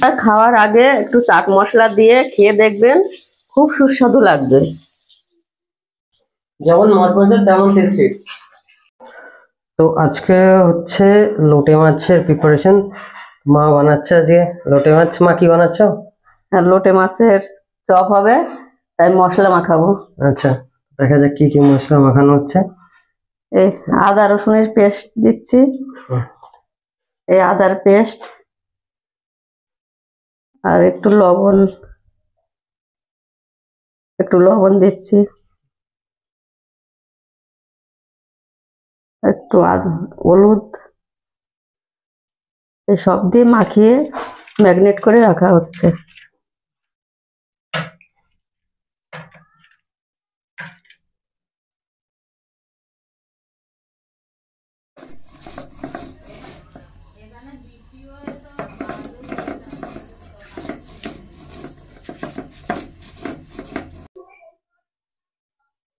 খাওয়ার আগে একটু চাট মশলা দিয়ে খেয়ে দেখবেন, খুব সুস্বাদু লাগবে। যেমন মচমচে তেমন টেস্টি। তো আজকে হচ্ছে লোটে মাছের প্রিপারেশন মা বানাচ্ছে। আজকে লোটে মাছ। মা কি বানাচ্ছ? আর লোটে মাছের চপ হবে, তাই মশলা মাখাবো। আচ্ছা, দেখা যাক কি কি মশলা মাখানো হচ্ছে। এই আদা রসুনের পেস্ট দিচ্ছি, এই আদার পেস্ট, আর একটু লবণ দিচ্ছি, একটু হলুদ, এই সব দিয়ে মাখিয়ে ম্যাগনেট করে রাখা হচ্ছে।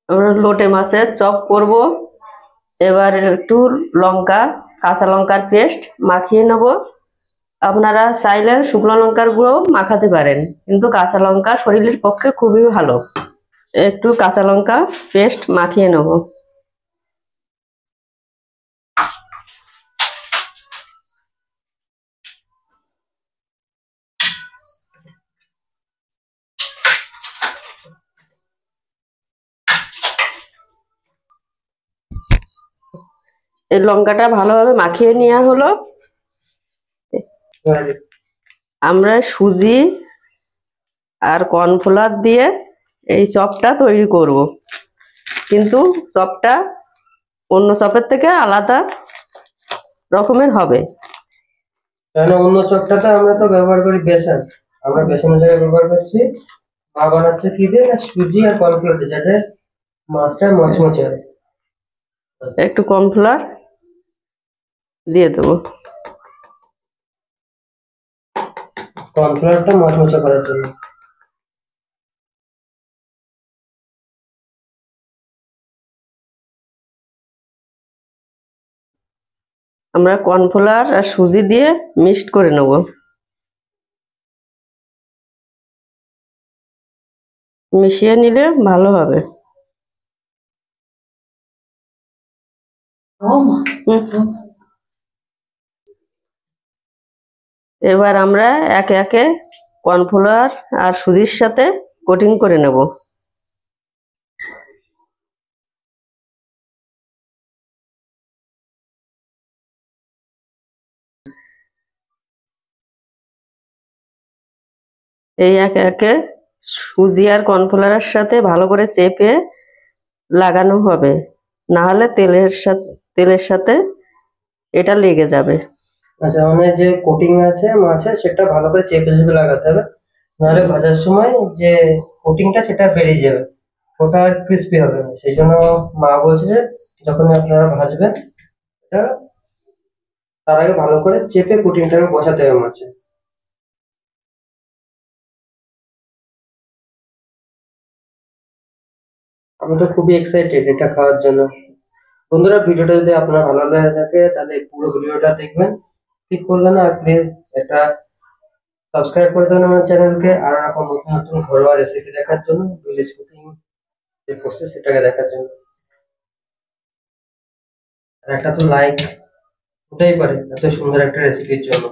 আমরা লোটে মাছের চপ করব। এবার একটু কাঁচা লঙ্কার পেস্ট মাখিয়ে নেব। আপনারা চাইলে শুকনো লঙ্কার গুঁড়ো মাখাতে পারেন, কিন্তু কাঁচা লঙ্কা শরীরের পক্ষে খুবই ভালো। একটু কাঁচা লঙ্কা পেস্ট মাখিয়ে নেব। এই লঙ্কাটা ভালোভাবে মাখিয়ে নেওয়া হলো। আমরা সুজি আর কর্নফ্লাওয়ার দিয়ে এই চপটা তৈরি করব, কিন্তু চপটা অন্য চপের থেকে আলাদা রকমের হবে। কারণ অন্য চপটাতে আমরা তো ব্যবহার করি বেসন, আমরা বেসনের জায়গায় ব্যবহার করছি। মা বানাচ্ছে কি দিয়ে? সুজি আর কর্নফ্লোর দিয়ে, যাতে মাছটা মচমচে হয়। একটু কর্নফ্লাওয়ার দিয়ে দেবো, কর্নফ্লোরটা মচমচে করার জন্য। আমরা কর্নফ্লাওয়ার আর সুজি দিয়ে মিক্সড করে নেব। মিশিয়ে নিলে ভালো হবে। এবার আমরা একে একে কর্নফ্লাওয়ার আর সুজির সাথে কোটিং করে নেব। এই একে একে সুজি আর কর্নফ্লাওয়ারের সাথে ভালো করে চেপে লাগানো হবে, না হলে তেলের সাথে এটা লেগে যাবে। আচ্ছা, মানে যে কোটিং আছে মাছের, সেটা ভালো করে চেপে চেপে লাগাতে হবে, নাহলে ভাজার সময় যে কোটিংটা সেটা বেরিয়ে যাবে, ওটা আর ক্রিস্পি হবে না। সেই জন্য মা বলছে যে যখন আপনারা ভাজবেন, এটা তার আগে ভালো করে চেপে কোটিংটাকে বসাতে হবে মাছে। আমি তো খুবই এক্সাইটেড এটা খাওয়ার জন্য। বন্ধুরা, ভিডিওটা যদি আপনার ভালো লেগে থাকে তাহলে পুরো ভিডিওটা দেখবেন, স্কিপ করবেন না। আর প্লিজ একটা সাবস্ক্রাইব করে দেবেন আমার চ্যানেলকে, আর এরকম নতুন নতুন ঘরোয়া রেসিপি দেখার জন্য, ভিলেজ কুকিং যে প্রসেস সেটাকে দেখার জন্য। আর একটা তো লাইক হতেই পারে এত সুন্দর একটা রেসিপির জন্য।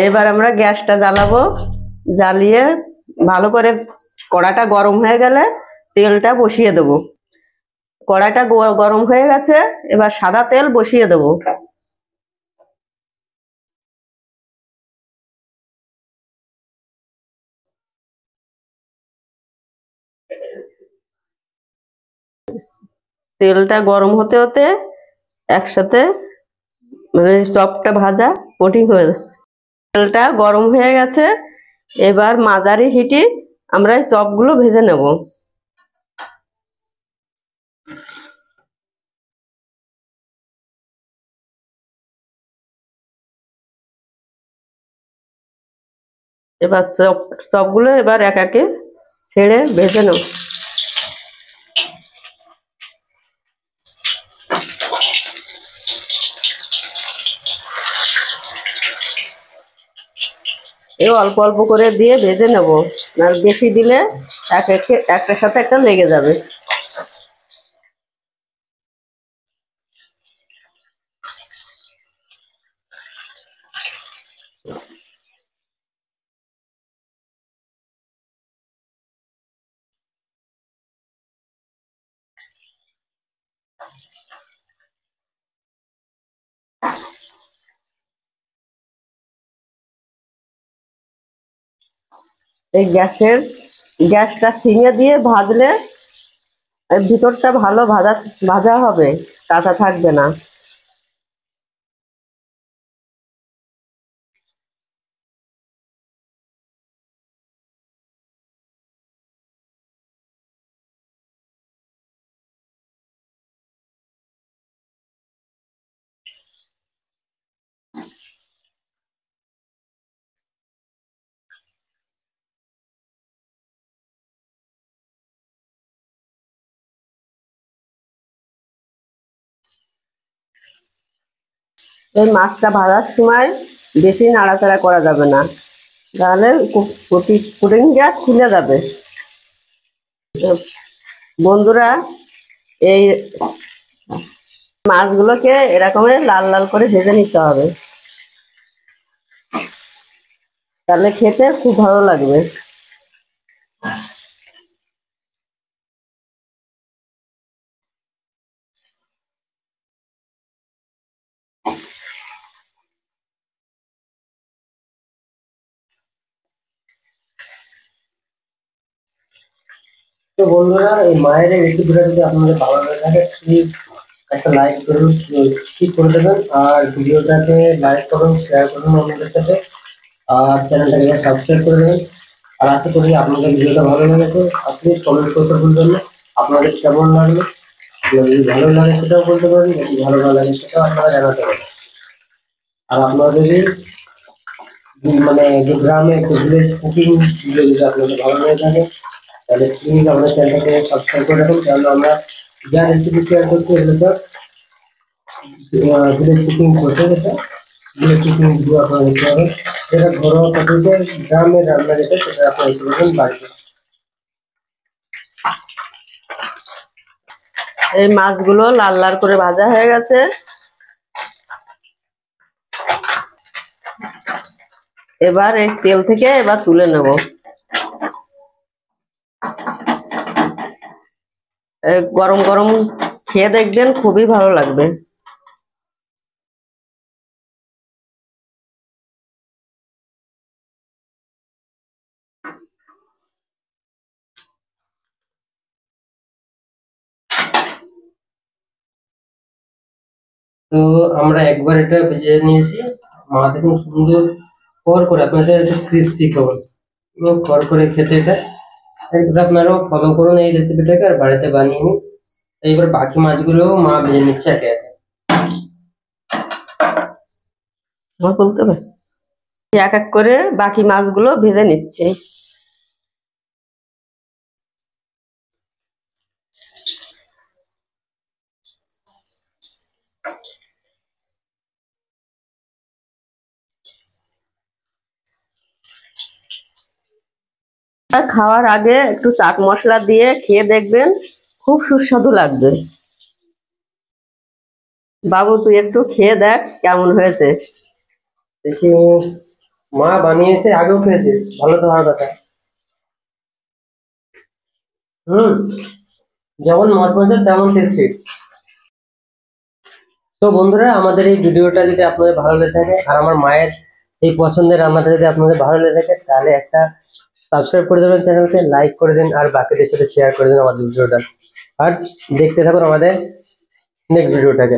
এবার আমরা গ্যাসটা জ্বালাবো, জ্বালিয়ে ভালো করে কড়াটা গরম হয়ে গেলে তেলটা বসিয়ে দেবো। কড়াইটা গরম হয়ে গেছে, এবার সাদা তেল বসিয়ে দেবো। তেলটা গরম হতে হতে একসাথে মানে চপটা ভাজা কোটিং হয়ে যাবে। তেলটা গরম হয়ে গেছে, এবার মাঝারি হিটে আমরা এই চপগুলো ভেজে নেব। এবার চপগুলো এবার এক একে ছেড়ে ভেজে নেব। এই অল্প অল্প করে দিয়ে ভেজে নেব, আর বেশি দিলে একটার সাথে একটা লেগে যাবে। এই গ্যাসটা সিমে দিয়ে ভাজলে এর ভিতরটা ভালো ভাজা ভাজা হবে, কাঁচা থাকবে না। এই মাছটা ভাজার সময় বেশি নাড়াচাড়া করা যাবে না, তাহলে কুকিং গ্যাস খুলে যাবে। বন্ধুরা, এই মাছগুলোকে এরকমই লাল লাল করে ভেজে নিতে হবে, তাহলে খেতে খুব ভালো লাগবে। তো বন্ধুরা, এই মায়ের এই রেসিপিটা যদি আপনাদের ভালো লাগে থাকে, প্লিজ একটা লাইক করুন, ঠিক করে দেবেন, আর ভিডিওটাকে লাইক করুন, শেয়ার করুন অন্যদের সাথে, আর চ্যানেলটাকে সাবস্ক্রাইব করে দেবেন। আর আশা করি আপনাদের ভিডিওটা ভালো লেগেছে। আপনি কমেন্ট করতে ভুলবেন না আপনাদের কেমন লাগলো। যদি ভালো লাগে সেটাও বলতে পারেন, যদি ভালো না লাগে সেটাও আপনারা জানাতে পারেন। আর আপনারা যদি মানে যে গ্রামে ভিলেজ কুকিং যদি আপনাদের ভালো লেগে থাকে, তাহলে প্লিজ আমাদের চ্যানেলটাকে সাবস্ক্রাইব করে রাখুন, কারণ আমরা যা রেসিপি শেয়ার করছি এগুলো তো ভিলেজ কুকিং করতে গেছে, ভিলেজ কুকিং ভিডিও আপনারা দেখতে পাবেন, যেটা ঘরোয়া পদ্ধতিতে গ্রামের রান্না যেটা সেটা আপনারা দেখতে পাবেন বাড়িতে। এই মাছগুলো লাল লাল করে ভাজা হয়ে গেছে, এবার এই তেল থেকে এবার তুলে নেব। গরম গরম খেয়ে দেখবেন, খুবই ভালো লাগবে। তো আমরা একবার এটা ভেজে নিয়েছি, মা দেখুন সুন্দর কর করে আপনাদের একটু ক্রিস্পি কর করে খেতে এটা। এইগুলো আপনারাও ফলো করুন এই রেসিপিটাকে, আর বাড়িতে বানিয়ে নিন। এইবার বাকি মাছগুলো মা ভেজে নিচ্ছে একে একে। আমার বলতে হবে, এক এক করে বাকি মাছগুলো ভেজে নিচ্ছে। আর খাওয়ার আগে একটু চাট মশলা দিয়ে খেয়ে দেখবেন, খুব সুস্বাদু লাগবে। বাবু, তুই একটু খেয়ে দেখ কেমন হয়েছে। দেখি, মা বানিয়েছে, আগেও খেয়েছে, ভালো তো হওয়ার কথা। হুম, যেমন মাছ বানাচ্ছে তেমন টেস্টি। তো বন্ধুরা, আমাদের এই ভিডিওটা যদি আপনাদের ভালো লেগে থাকে, আর আমার মায়ের এই পছন্দের রান্নাটা যদি আপনাদের ভালো লেগে থাকে, তাহলে একটা সাবস্ক্রাইব করে দেবেন চ্যানেলকে, লাইক করে দিন, আর বাকিদের সাথে শেয়ার করে দিন আমাদের ভিডিওটা। আর দেখতে থাকুন আমাদের নেক্সট ভিডিওটাকে।